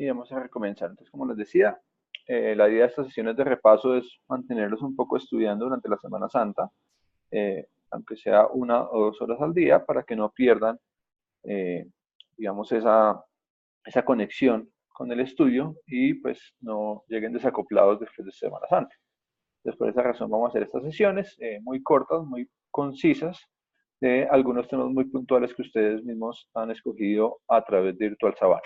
y vamos a recomenzar. Entonces, como les decía, la idea de estas sesiones de repaso es mantenerlos un poco estudiando durante la Semana Santa, aunque sea 1 o 2 horas al día, para que no pierdan, eh, digamos, esa conexión con el estudio y pues no lleguen desacoplados después de Semana Santa. Entonces, por esa razón vamos a hacer estas sesiones muy cortas, muy concisas, de algunos temas muy puntuales que ustedes mismos han escogido a través de Virtual Sabana.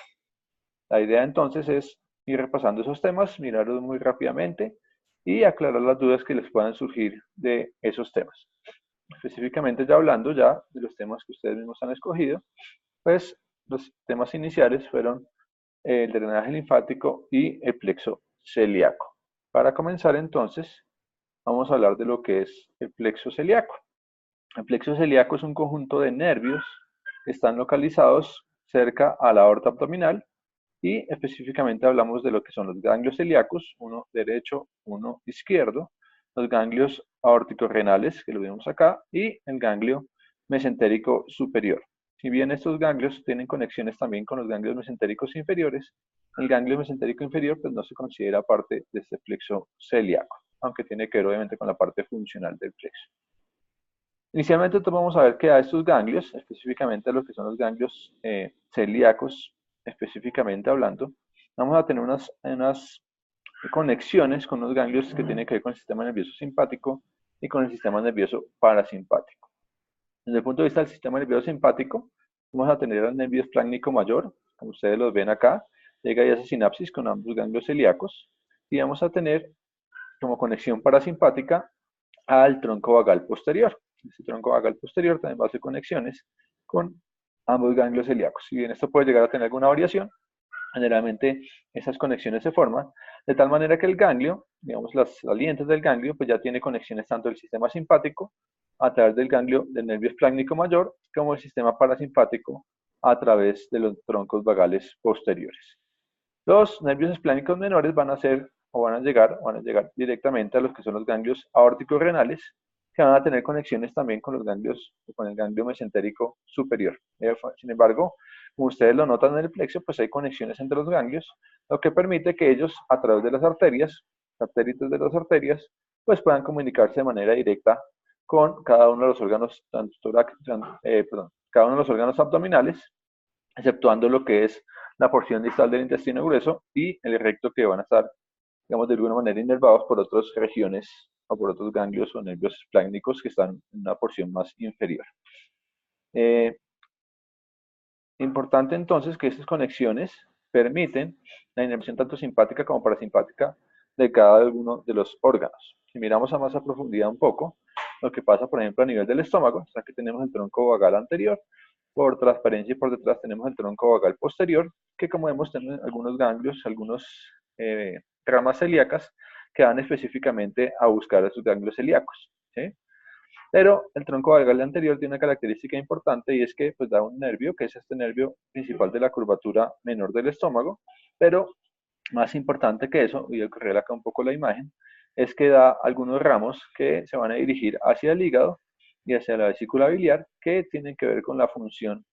La idea entonces es ir repasando esos temas, mirarlos muy rápidamente y aclarar las dudas que les puedan surgir de esos temas. Específicamente ya hablando ya de los temas que ustedes mismos han escogido, pues los temas iniciales fueron el drenaje linfático y el plexo celíaco. Para comenzar entonces, vamos a hablar de lo que es el plexo celíaco. El plexo celíaco es un conjunto de nervios que están localizados cerca a la aorta abdominal y específicamente hablamos de lo que son los ganglios celíacos, uno derecho, uno izquierdo, los ganglios aórtico-renales, que lo vemos acá, y el ganglio mesentérico superior. Si bien estos ganglios tienen conexiones también con los ganglios mesentéricos inferiores, el ganglio mesentérico inferior pues no se considera parte de este plexo celíaco, aunque tiene que ver obviamente con la parte funcional del plexo. Inicialmente vamos a ver que a estos ganglios, específicamente a lo que son los ganglios celíacos, específicamente hablando, vamos a tener unas conexiones con los ganglios que tienen que ver con el sistema nervioso simpático y con el sistema nervioso parasimpático. Desde el punto de vista del sistema nervioso simpático, vamos a tener el nervio esplácnico mayor, como ustedes los ven acá, llega y hace sinapsis con ambos ganglios celíacos, y vamos a tener como conexión parasimpática al tronco vagal posterior. Este tronco vagal posterior también va a hacer conexiones con ambos ganglios celíacos. Si bien esto puede llegar a tener alguna variación, generalmente esas conexiones se forman de tal manera que el ganglio, digamos las salientes del ganglio, pues ya tiene conexiones tanto del sistema simpático a través del ganglio del nervio esplácnico mayor como el sistema parasimpático a través de los troncos vagales posteriores. Los nervios esplánicos menores van a ser o van a llegar directamente a los que son los ganglios aórticos renales, que van a tener conexiones también con los ganglios, con el ganglio mesentérico superior. Sin embargo, como ustedes lo notan en el plexo, pues hay conexiones entre los ganglios, lo que permite que ellos, a través de las arterias, arteritos de las arterias, pues puedan comunicarse de manera directa con cada uno de los órganos, cada uno de los órganos abdominales, exceptuando lo que es la porción distal del intestino grueso y el recto, que van a estar, digamos, de alguna manera inervados por otras regiones o por otros ganglios o nervios esplácnicos que están en una porción más inferior. Importante entonces que estas conexiones permiten la inervación tanto simpática como parasimpática de cada uno de los órganos. Si miramos a más a profundidad un poco, lo que pasa, por ejemplo, a nivel del estómago, aquí tenemos el tronco vagal anterior, por transparencia y por detrás tenemos el tronco vagal posterior, que como vemos tiene algunos ganglios, algunos ramas celíacas que van específicamente a buscar a sus ganglios celíacos, ¿sí? Pero el tronco vagal anterior tiene una característica importante y es que pues, da un nervio, que es este nervio principal de la curvatura menor del estómago, pero más importante que eso, voy a correr acá un poco la imagen, es que da algunos ramos que se van a dirigir hacia el hígado y hacia la vesícula biliar, que tienen que ver con la función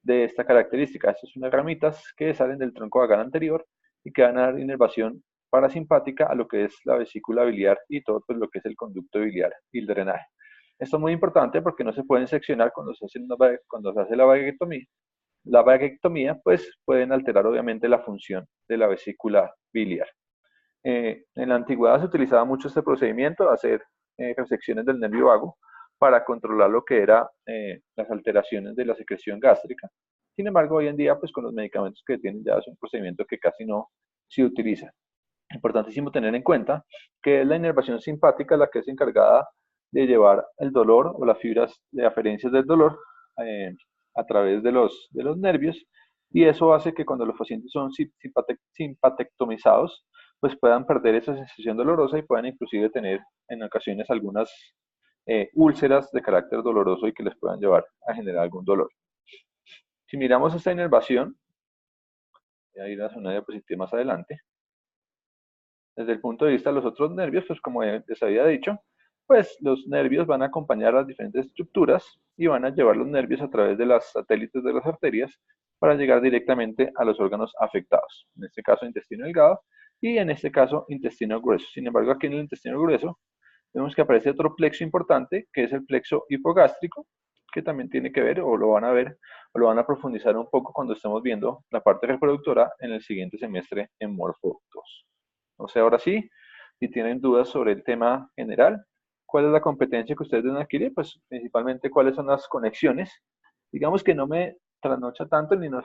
de esta característica. Estas son unas ramitas que salen del tronco vagal anterior y que van a dar inervación parasimpática a lo que es la vesícula biliar y todo pues, lo que es el conducto biliar y el drenaje. Esto es muy importante porque no se pueden seccionar cuando se hace la vaguectomía. La vaguectomía, pues, pueden alterar obviamente la función de la vesícula biliar. En la antigüedad se utilizaba mucho este procedimiento, hacer resecciones del nervio vago para controlar lo que era las alteraciones de la secreción gástrica. Sin embargo, hoy en día, pues con los medicamentos que tienen ya es un procedimiento que casi no se utiliza. Importantísimo tener en cuenta que es la inervación simpática la que es encargada de llevar el dolor o las fibras de aferencias del dolor a través de los nervios, y eso hace que cuando los pacientes son simpatectomizados, pues puedan perder esa sensación dolorosa y puedan inclusive tener en ocasiones algunas úlceras de carácter doloroso y que les puedan llevar a generar algún dolor. Si miramos esta inervación, voy a ir a una diapositiva más adelante. Desde el punto de vista de los otros nervios, pues como les había dicho, pues los nervios van a acompañar las diferentes estructuras y van a llevar los nervios a través de las satélites de las arterias para llegar directamente a los órganos afectados, en este caso intestino delgado y en este caso intestino grueso. Sin embargo, aquí en el intestino grueso vemos que aparece otro plexo importante, que es el plexo hipogástrico, que también tiene que ver, o lo van a ver, o lo van a profundizar un poco cuando estemos viendo la parte reproductora en el siguiente semestre en Morfo 2. O sea, ahora sí, si tienen dudas sobre el tema general, ¿cuál es la competencia que ustedes deben adquirir? Pues principalmente cuáles son las conexiones. Digamos que no me trasnocha tanto ni nos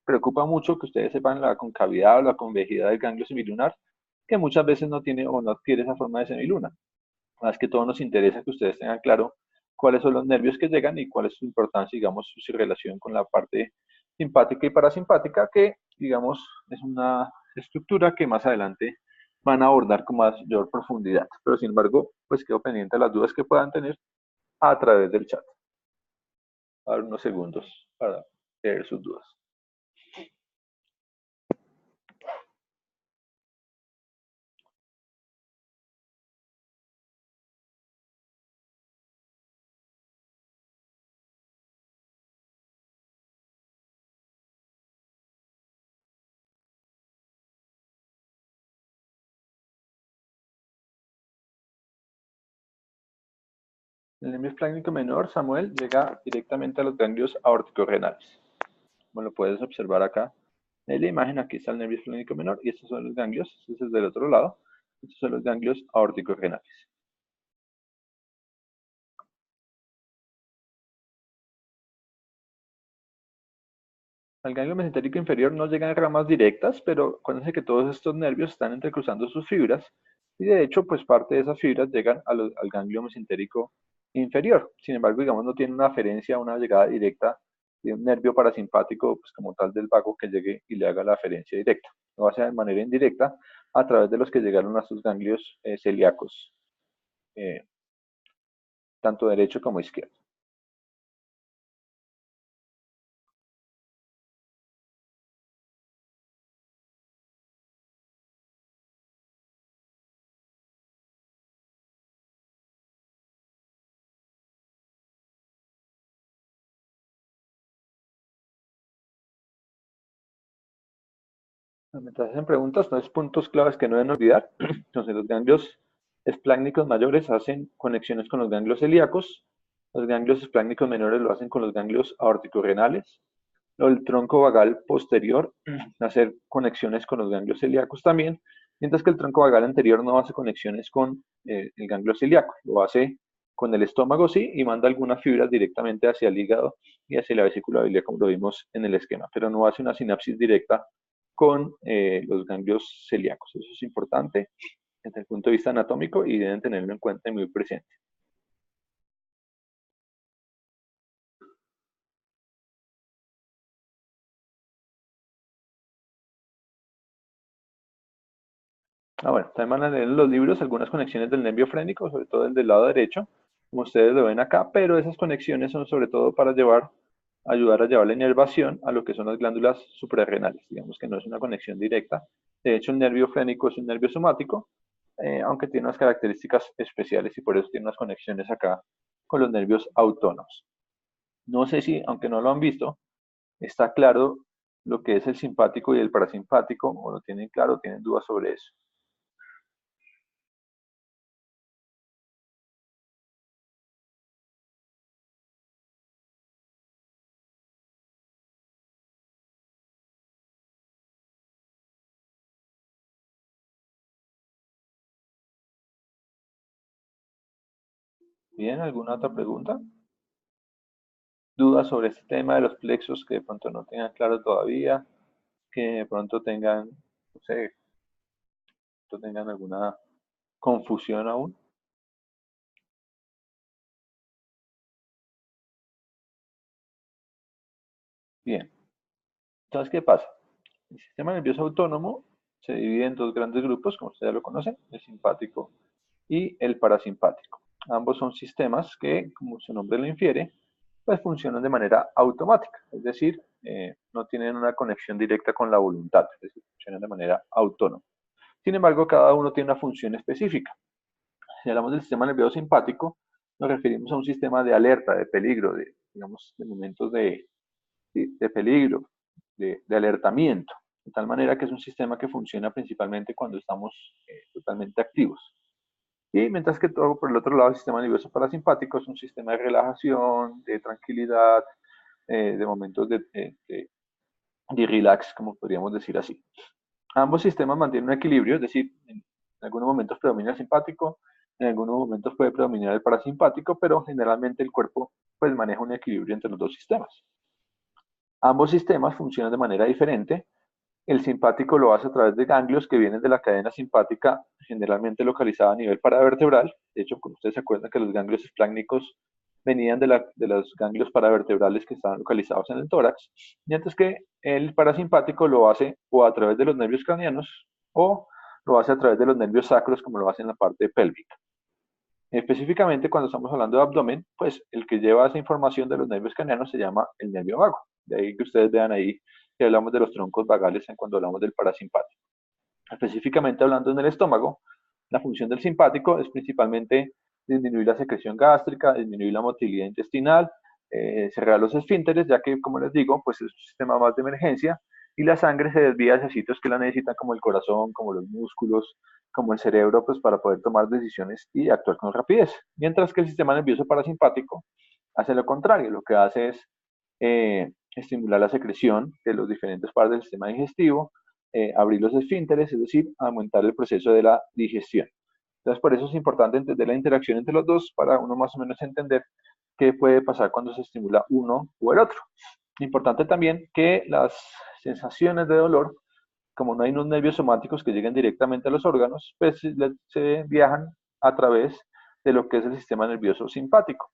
preocupa mucho que ustedes sepan la concavidad o la convejidad del ganglio semilunar, que muchas veces no tiene o no adquiere esa forma de semiluna. Más que todo nos interesa que ustedes tengan claro cuáles son los nervios que llegan y cuál es su importancia, digamos, su relación con la parte simpática y parasimpática, que, digamos, es una estructura que más adelante van a abordar con mayor profundidad. Pero, sin embargo, pues quedo pendiente de las dudas que puedan tener a través del chat. A ver unos segundos para leer sus dudas. El nervio esplácnico menor, Samuel, llega directamente a los ganglios aórtico-renales. Como lo puedes observar acá en la imagen, aquí está el nervio esplácnico menor y estos son los ganglios, este es del otro lado, estos son los ganglios aórtico-renales. Al ganglio mesentérico inferior no llegan ramas directas, pero acuérdense que todos estos nervios están entrecruzando sus fibras y de hecho, pues parte de esas fibras llegan al ganglio mesentérico inferior. Sin embargo, digamos, no tiene una aferencia, una llegada directa de un nervio parasimpático, pues como tal del vago que llegue y le haga la aferencia directa. Lo hace de manera indirecta a través de los que llegaron a sus ganglios celíacos, eh, tanto derecho como izquierdo. Mientras hacen preguntas, no es puntos claves que no deben olvidar. Entonces, los ganglios esplácnicos mayores hacen conexiones con los ganglios celíacos, los ganglios esplácnicos menores lo hacen con los ganglios aórtico-renales, el tronco vagal posterior hacer conexiones con los ganglios celíacos también, mientras que el tronco vagal anterior no hace conexiones con el ganglio celíaco, lo hace con el estómago sí y manda algunas fibras directamente hacia el hígado y hacia la vesícula biliar como lo vimos en el esquema, pero no hace una sinapsis directa con los ganglios celíacos. Eso es importante desde el punto de vista anatómico y deben tenerlo en cuenta y muy presente. Bueno, también van a leer en los libros algunas conexiones del nervio frénico, sobre todo el del lado derecho, como ustedes lo ven acá, pero esas conexiones son sobre todo para ayudar a llevar la inervación a lo que son las glándulas suprarrenales. Digamos que no es una conexión directa. De hecho, el nervio frénico es un nervio somático, aunque tiene unas características especiales y por eso tiene unas conexiones acá con los nervios autónomos. No sé si, aunque no lo han visto, está claro lo que es el simpático y el parasimpático, o lo tienen claro, tienen dudas sobre eso. Bien, ¿alguna otra pregunta? ¿Dudas sobre este tema de los plexos que de pronto no tengan claro todavía? Que de pronto tengan, no sé, tengan alguna confusión aún. Bien, entonces, ¿qué pasa? El sistema nervioso autónomo se divide en dos grandes grupos, como ustedes ya lo conocen, el simpático y el parasimpático. Ambos son sistemas que, como su nombre lo infiere, pues funcionan de manera automática, es decir, no tienen una conexión directa con la voluntad, es decir, funcionan de manera autónoma. Sin embargo, cada uno tiene una función específica. Si hablamos del sistema nervioso simpático, nos referimos a un sistema de alerta, de peligro, de, digamos, de momentos ¿sí? De peligro, de alertamiento, de tal manera que es un sistema que funciona principalmente cuando estamos totalmente activos. Y mientras que todo, por el otro lado, el sistema nervioso parasimpático es un sistema de relajación, de tranquilidad, de momentos de relax, como podríamos decir así. Ambos sistemas mantienen un equilibrio, es decir, en algunos momentos predomina el simpático, en algunos momentos puede predominar el parasimpático, pero generalmente el cuerpo pues maneja un equilibrio entre los dos sistemas. Ambos sistemas funcionan de manera diferente. El simpático lo hace a través de ganglios que vienen de la cadena simpática, generalmente localizada a nivel paravertebral. De hecho, como ustedes se acuerdan que los ganglios espláncnicos venían de los ganglios paravertebrales que estaban localizados en el tórax, mientras que el parasimpático lo hace o a través de los nervios craneanos o lo hace a través de los nervios sacros, como lo hace en la parte pélvica. Específicamente, cuando estamos hablando de abdomen, pues el que lleva esa información de los nervios craneanos se llama el nervio vago. De ahí que ustedes vean ahí que hablamos de los troncos vagales en cuando hablamos del parasimpático. Específicamente hablando en el estómago, la función del simpático es principalmente disminuir la secreción gástrica, disminuir la motilidad intestinal, cerrar los esfínteres, ya que, como les digo, pues es un sistema más de emergencia y la sangre se desvía hacia sitios que la necesitan, como el corazón, como los músculos, como el cerebro, pues para poder tomar decisiones y actuar con rapidez. Mientras que el sistema nervioso parasimpático hace lo contrario, lo que hace es estimular la secreción de los diferentes partes del sistema digestivo, abrir los esfínteres, es decir, aumentar el proceso de la digestión. Entonces, por eso es importante entender la interacción entre los dos para uno más o menos entender qué puede pasar cuando se estimula uno o el otro. Importante también que las sensaciones de dolor, como no hay unos nervios somáticos que lleguen directamente a los órganos, pues se viajan a través de lo que es el sistema nervioso simpático.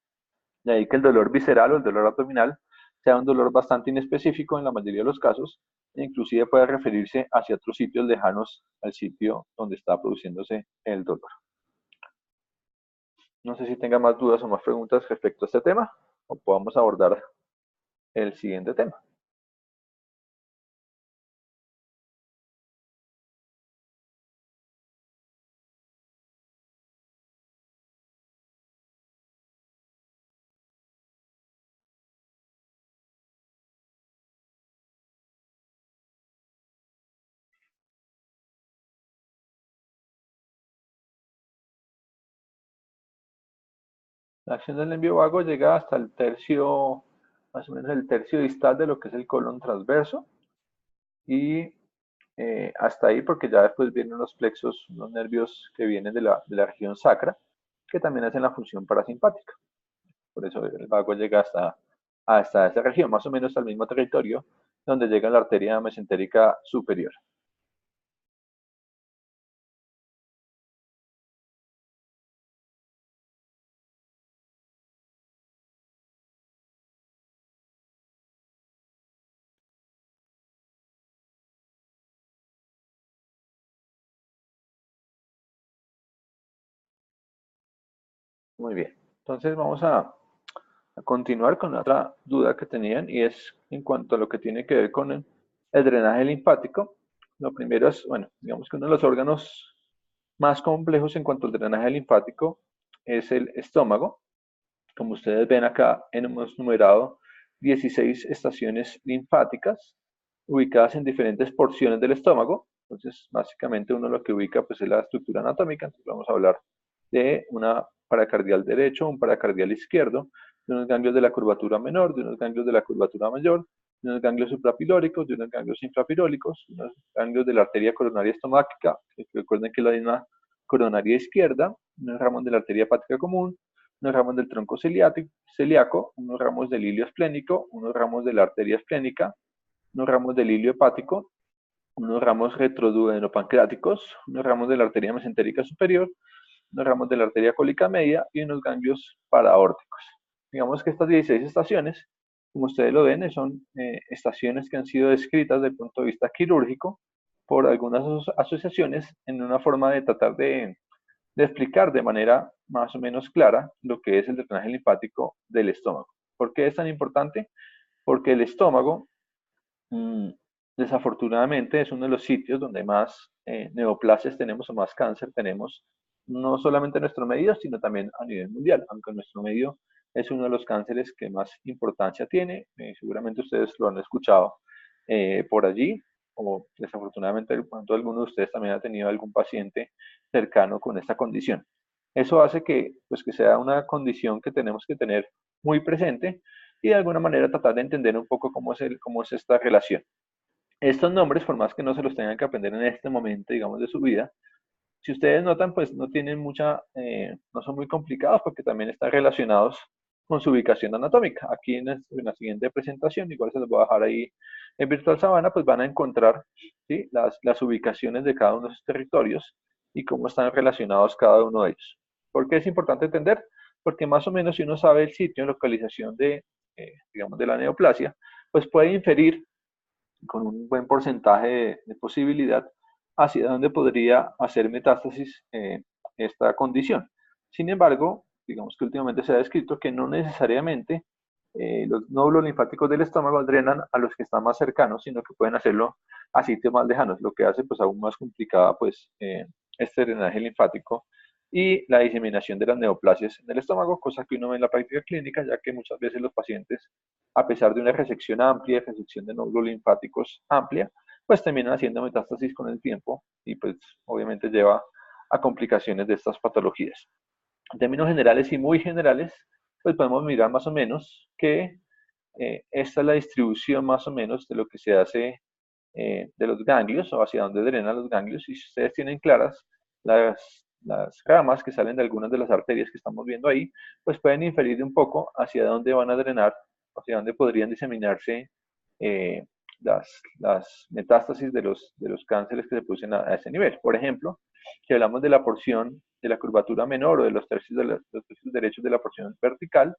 De ahí que el dolor visceral o el dolor abdominal sea un dolor bastante inespecífico en la mayoría de los casos, e inclusive puede referirse hacia otros sitios lejanos al sitio donde está produciéndose el dolor. No sé si tenga más dudas o más preguntas respecto a este tema, o podamos abordar el siguiente tema. La acción del nervio vago llega hasta el tercio, más o menos el tercio distal de lo que es el colon transverso, y hasta ahí, porque ya después vienen los plexos, los nervios que vienen de la región sacra, que también hacen la función parasimpática. Por eso el vago llega hasta esa región, más o menos al mismo territorio donde llega la arteria mesentérica superior. Muy bien. Entonces vamos a continuar con otra duda que tenían, y es en cuanto a lo que tiene que ver con el drenaje linfático. Lo primero es, bueno, digamos que uno de los órganos más complejos en cuanto al drenaje linfático es el estómago. Como ustedes ven acá, hemos numerado 16 estaciones linfáticas ubicadas en diferentes porciones del estómago. Entonces, básicamente uno lo que ubica pues es la estructura anatómica. Entonces, vamos a hablar de una paracardial derecho, un paracardial izquierdo, de unos ganglios de la curvatura menor, de unos ganglios de la curvatura mayor, de unos ganglios suprapilóricos, de unos ganglios infrapilóricos, de unos ganglios de la arteria coronaria estomática, que recuerden que es la misma coronaria izquierda, unos ramos de la arteria hepática común, unos ramos del tronco celíaco, unos ramos del hilio esplénico, unos ramos de la arteria esplénica, unos ramos del hilio hepático, unos ramos retroduodenopancreáticos, unos ramos de la arteria mesentérica superior, unos ramos de la arteria cólica media y unos ganglios paraórticos. Digamos que estas 16 estaciones, como ustedes lo ven, son estaciones que han sido descritas desde el punto de vista quirúrgico por algunas asociaciones en una forma de tratar de explicar de manera más o menos clara lo que es el drenaje linfático del estómago. ¿Por qué es tan importante? Porque el estómago, desafortunadamente, es uno de los sitios donde más neoplasias tenemos o más cáncer tenemos, no solamente en nuestro medio, sino también a nivel mundial, aunque en nuestro medio es uno de los cánceres que más importancia tiene. Seguramente ustedes lo han escuchado por allí, o desafortunadamente de pronto alguno de ustedes también ha tenido algún paciente cercano con esta condición. Eso hace que, pues, que sea una condición que tenemos que tener muy presente y de alguna manera tratar de entender un poco cómo es esta relación. Estos nombres, por más que no se los tengan que aprender en este momento, digamos, de su vida, si ustedes notan, pues no tienen no son muy complicados porque también están relacionados con su ubicación anatómica. Aquí en la siguiente presentación, igual se los voy a dejar ahí en Virtual Sabana, pues van a encontrar, ¿sí?, las ubicaciones de cada uno de esos territorios y cómo están relacionados cada uno de ellos. ¿Por qué es importante entender? Porque más o menos si uno sabe el sitio, localización digamos, de la neoplasia, pues puede inferir con un buen porcentaje de posibilidad hacia dónde podría hacer metástasis esta condición. Sin embargo, digamos que últimamente se ha descrito que no necesariamente los nódulos linfáticos del estómago drenan a los que están más cercanos, sino que pueden hacerlo a sitios más lejanos, lo que hace pues aún más complicada pues este drenaje linfático y la diseminación de las neoplasias en el estómago, cosa que uno ve en la práctica clínica, ya que muchas veces los pacientes, a pesar de una resección amplia, resección de nódulos linfáticos amplia, pues terminan haciendo metástasis con el tiempo y pues obviamente lleva a complicaciones de estas patologías. En términos generales y muy generales, pues podemos mirar más o menos que esta es la distribución más o menos de lo que se hace de los ganglios o hacia dónde drenan los ganglios. Y si ustedes tienen claras las ramas que salen de algunas de las arterias que estamos viendo ahí, pues pueden inferir un poco hacia dónde van a drenar, hacia dónde podrían diseminarse eh, las metástasis de los cánceres que se producen a ese nivel. Por ejemplo, si hablamos de la porción de la curvatura menor o de los tercios derechos de la porción vertical,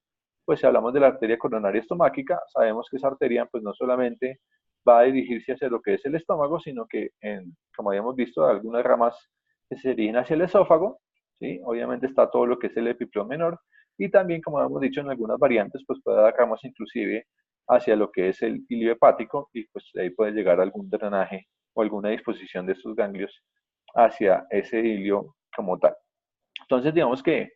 pues si hablamos de la arteria coronaria estomáquica, sabemos que esa arteria pues no solamente va a dirigirse hacia lo que es el estómago, sino que, como habíamos visto, algunas ramas que se dirigen hacia el esófago, ¿sí? Obviamente está todo lo que es el epipleo menor, y también, como hemos dicho en algunas variantes, pues puede dar ramas inclusive hacia lo que es el ilio hepático, y pues de ahí puede llegar algún drenaje o alguna disposición de estos ganglios hacia ese ilio como tal. Entonces, digamos que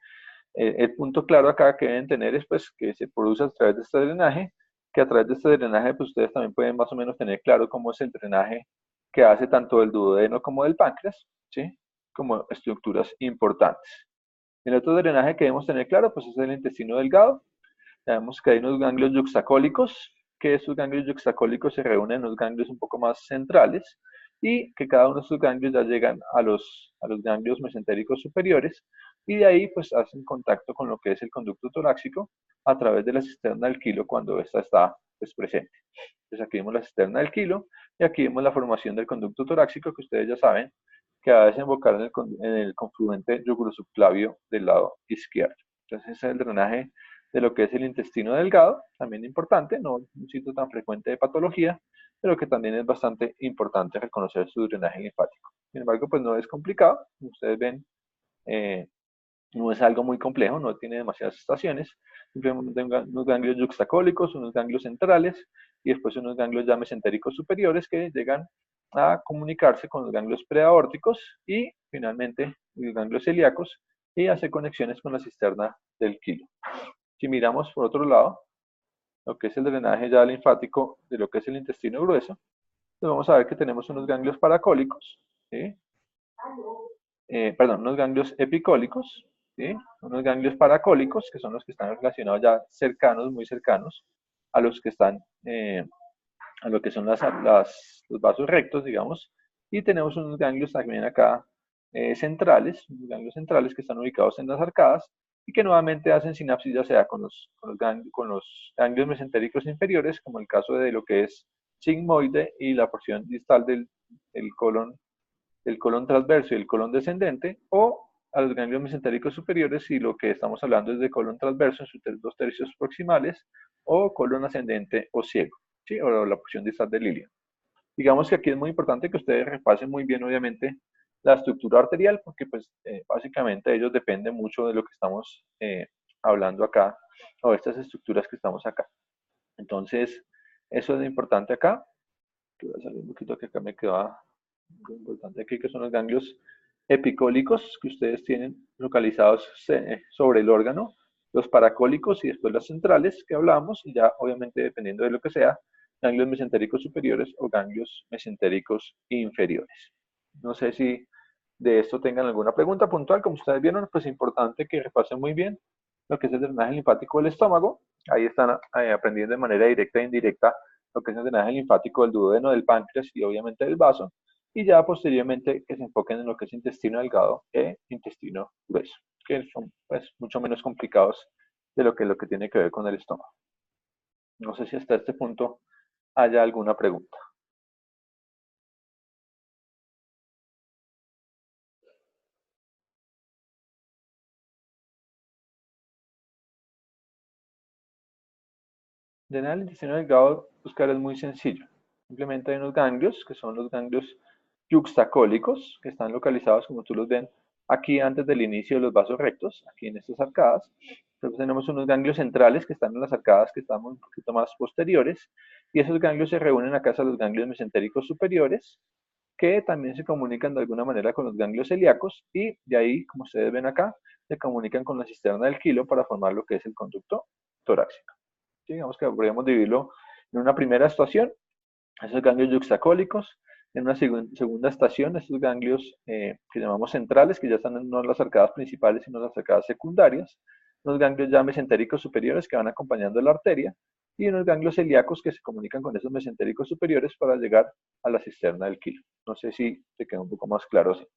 el punto claro acá que deben tener es pues que se produce a través de este drenaje, que a través de este drenaje pues ustedes también pueden más o menos tener claro cómo es el drenaje que hace tanto el duodeno como del páncreas, ¿sí?, como estructuras importantes. El otro drenaje que debemos tener claro pues es el intestino delgado. Sabemos que hay unos ganglios yuxtacólicos, que estos ganglios yuxtacólicos se reúnen en los ganglios un poco más centrales y que cada uno de estos ganglios ya llegan a los ganglios mesentéricos superiores y de ahí pues hacen contacto con lo que es el conducto torácico a través de la cisterna del quilo cuando ésta está pues, presente. Entonces aquí vemos la cisterna del quilo y aquí vemos la formación del conducto torácico que ustedes ya saben que va a desembocar en el confluente yugurosubclavio del lado izquierdo. Entonces ese es el drenaje de lo que es el intestino delgado, también importante, no un sitio tan frecuente de patología, pero que también es bastante importante reconocer su drenaje linfático. Sin embargo, pues no es complicado, como ustedes ven, no es algo muy complejo, no tiene demasiadas estaciones, simplemente unos ganglios yuxtacólicos, unos ganglios centrales y después unos ganglios ya mesentéricos superiores que llegan a comunicarse con los ganglios preaórticos y finalmente los ganglios celíacos y hacer conexiones con la cisterna del quilo. Si miramos por otro lado, lo que es el drenaje ya linfático de lo que es el intestino grueso, pues vamos a ver que tenemos unos ganglios paracólicos, ¿sí? Unos ganglios epicólicos, ¿sí?, unos ganglios paracólicos, que son los que están relacionados ya cercanos, muy cercanos, a los que están, a lo que son los vasos rectos, digamos, y tenemos unos ganglios también acá centrales, unos ganglios centrales que están ubicados en las arcadas, y que nuevamente hacen sinapsis ya sea con los ganglios mesentéricos inferiores, como el caso de lo que es sigmoide y la porción distal del colon transverso y el colon descendente, o a los ganglios mesentéricos superiores si lo que estamos hablando es de colon transverso en sus dos tercios proximales, o colon ascendente o ciego, ¿sí?, o la porción distal del ilio. Digamos que aquí es muy importante que ustedes repasen muy bien, obviamente, la estructura arterial, porque pues básicamente ellos dependen mucho de lo que estamos hablando acá, o estas estructuras que estamos acá. Entonces, eso es importante acá. Voy a salir un poquito que acá me queda muy importante aquí, que son los ganglios epicólicos que ustedes tienen localizados sobre el órgano los paracólicos y después las centrales que hablábamos, y ya obviamente dependiendo de lo que sea, ganglios mesentéricos superiores o ganglios mesentéricos inferiores. No sé si de esto tengan alguna pregunta puntual. Como ustedes vieron, pues es importante que repasen muy bien lo que es el drenaje linfático del estómago. Ahí están aprendiendo de manera directa e indirecta lo que es el drenaje linfático del duodeno, del páncreas y obviamente del vaso. Y ya posteriormente que se enfoquen en lo que es intestino delgado e intestino grueso, que son pues mucho menos complicados de lo que tiene que ver con el estómago. No sé si hasta este punto haya alguna pregunta. Drenar el intestino delgado, buscar es muy sencillo. Simplemente hay unos ganglios, que son los ganglios yuxtacólicos, que están localizados, como tú los ven, aquí antes del inicio de los vasos rectos, aquí en estas arcadas. Entonces tenemos unos ganglios centrales que están en las arcadas que están un poquito más posteriores, y esos ganglios se reúnen acá a los ganglios mesentéricos superiores, que también se comunican de alguna manera con los ganglios celíacos, y de ahí, como ustedes ven acá, se comunican con la cisterna del quilo para formar lo que es el conducto torácico. ¿Sí? Digamos que podríamos dividirlo en una primera estación, esos ganglios yuxtacólicos, en una segunda estación, estos ganglios que llamamos centrales, que ya están no en las arcadas principales, sino en las arcadas secundarias, unos ganglios ya mesentéricos superiores que van acompañando la arteria, y unos ganglios celíacos que se comunican con esos mesentéricos superiores para llegar a la cisterna del quilo. No sé si te queda un poco más claro así.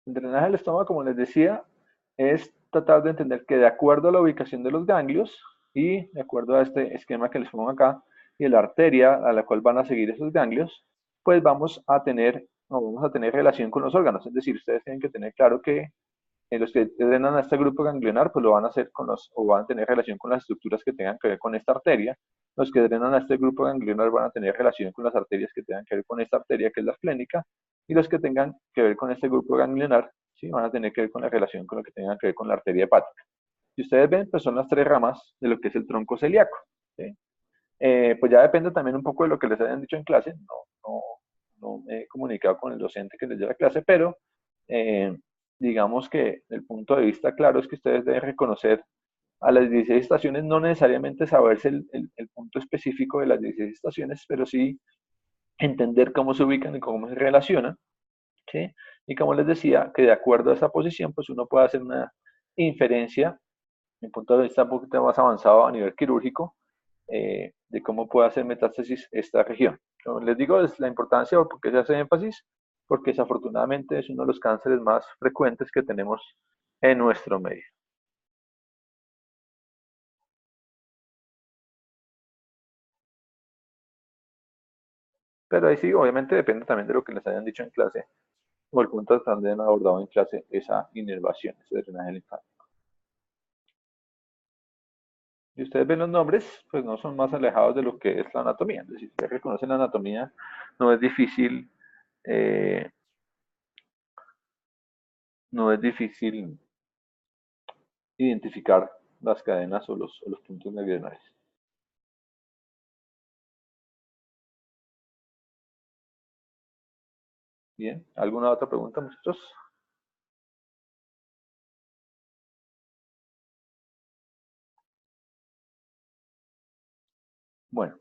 El drenaje del estómago, como les decía, es tratar de entender que de acuerdo a la ubicación de los ganglios y de acuerdo a este esquema que les pongo acá y la arteria a la cual van a seguir esos ganglios, pues vamos a tener relación con los órganos. Es decir, ustedes tienen que tener claro que los que drenan a este grupo ganglionar, pues lo van a hacer o van a tener relación con las estructuras que tengan que ver con esta arteria. Los que drenan a este grupo ganglionar van a tener relación con las arterias que tengan que ver con esta arteria, que es la esplénica, y los que tengan que ver con este grupo ganglionar, ¿sí? Van a tener que ver con la relación con lo que tengan que ver con la arteria hepática. Si ustedes ven, pues son las tres ramas de lo que es el tronco celíaco. ¿Sí? Pues ya depende también un poco de lo que les hayan dicho en clase. No me he comunicado con el docente que les dio la clase, pero digamos que el punto de vista claro es que ustedes deben reconocer a las 16 estaciones, no necesariamente saberse el punto específico de las 16 estaciones, pero sí entender cómo se ubican y cómo se relacionan, ¿sí? Y como les decía, que de acuerdo a esa posición, pues uno puede hacer una inferencia, en punto de vista un poquito más avanzado a nivel quirúrgico, de cómo puede hacer metástasis esta región. Como les digo, es la importancia, o porque se hace énfasis, porque desafortunadamente es uno de los cánceres más frecuentes que tenemos en nuestro medio. Pero ahí sí, obviamente depende también de lo que les hayan dicho en clase, o el punto donde han abordado en clase esa inervación, ese drenaje linfático. Si ustedes ven los nombres, pues no son más alejados de lo que es la anatomía. Es decir, si ustedes reconocen la anatomía, no es difícil, eh, no es difícil identificar las cadenas o los puntos nerviosos. Bien, ¿alguna otra pregunta, muchachos? Bueno,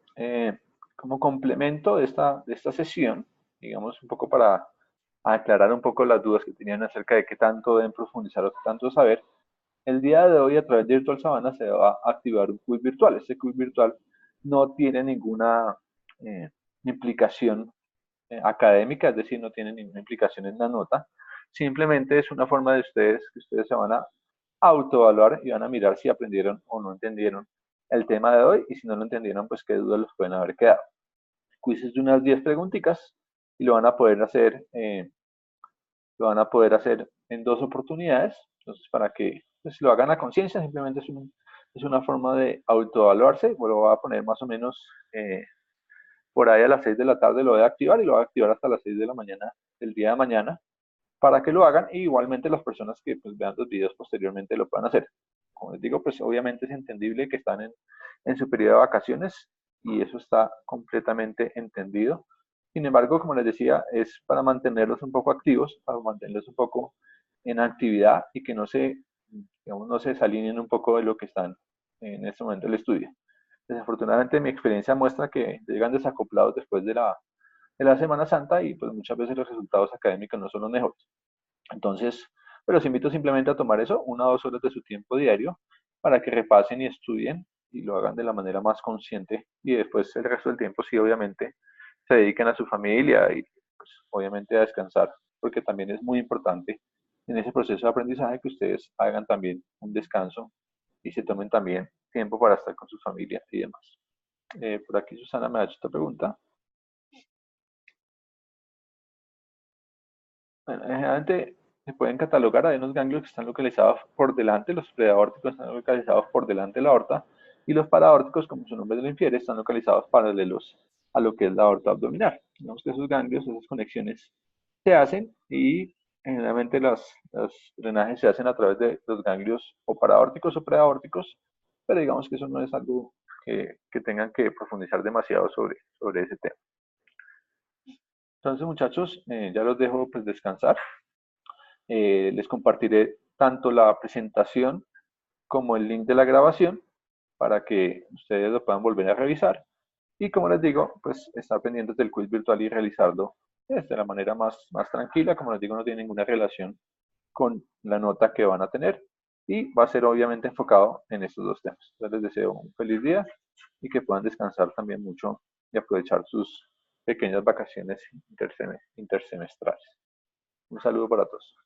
como complemento de esta sesión, digamos un poco para aclarar un poco las dudas que tenían acerca de qué tanto deben profundizar o qué tanto saber, el día de hoy a través de Virtual Sabana se va a activar un quiz virtual. Este quiz virtual no tiene ninguna implicación académica, es decir, no tiene ninguna implicación en la nota. Simplemente es una forma de ustedes, que ustedes se van a autoevaluar y van a mirar si aprendieron o no entendieron el tema de hoy y si no lo entendieron, pues qué dudas les pueden haber quedado. Quizzes de unas 10 preguntitas y lo van a poder hacer en dos oportunidades. Entonces, para que pues, lo hagan a conciencia, simplemente es una forma de autoevaluarse. Lo voy a poner más o menos por ahí a las 6 de la tarde, lo voy a activar y lo voy a activar hasta las 6 de la mañana del día de mañana para que lo hagan y igualmente las personas que pues, vean los videos posteriormente lo puedan hacer. Como les digo, pues obviamente es entendible que están en su periodo de vacaciones y eso está completamente entendido. Sin embargo, como les decía, es para mantenerlos un poco activos, para mantenerlos un poco en actividad y que no se, digamos, no se desalineen un poco de lo que están en este momento del estudio. Desafortunadamente, mi experiencia muestra que llegan desacoplados después de la Semana Santa y pues muchas veces los resultados académicos no son los mejores. Entonces, pero los invito simplemente a tomar eso, 1 o 2 horas de su tiempo diario, para que repasen y estudien y lo hagan de la manera más consciente y después el resto del tiempo sí, obviamente, se dediquen a su familia y pues, obviamente a descansar, porque también es muy importante en ese proceso de aprendizaje que ustedes hagan también un descanso y se tomen también tiempo para estar con su familia y demás. Por aquí Susana me ha hecho esta pregunta. Bueno, generalmente se pueden catalogar, hay unos ganglios que están localizados por delante, los preaórticos están localizados por delante de la aorta y los paraórticos, como su nombre lo infiere, están localizados paralelos a lo que es la aorta abdominal. Digamos que esos ganglios, esas conexiones se hacen y generalmente los drenajes se hacen a través de los ganglios o paraórticos o preaórticos, pero digamos que eso no es algo que tengan que profundizar demasiado sobre ese tema. Entonces, muchachos, ya los dejo pues descansar. Les compartiré tanto la presentación como el link de la grabación para que ustedes lo puedan volver a revisar. Y como les digo, pues estar pendientes del quiz virtual y realizarlo de la manera más tranquila. Como les digo, no tiene ninguna relación con la nota que van a tener y va a ser obviamente enfocado en estos dos temas. Entonces les deseo un feliz día y que puedan descansar también mucho y aprovechar sus pequeñas vacaciones intersemestrales. Un saludo para todos.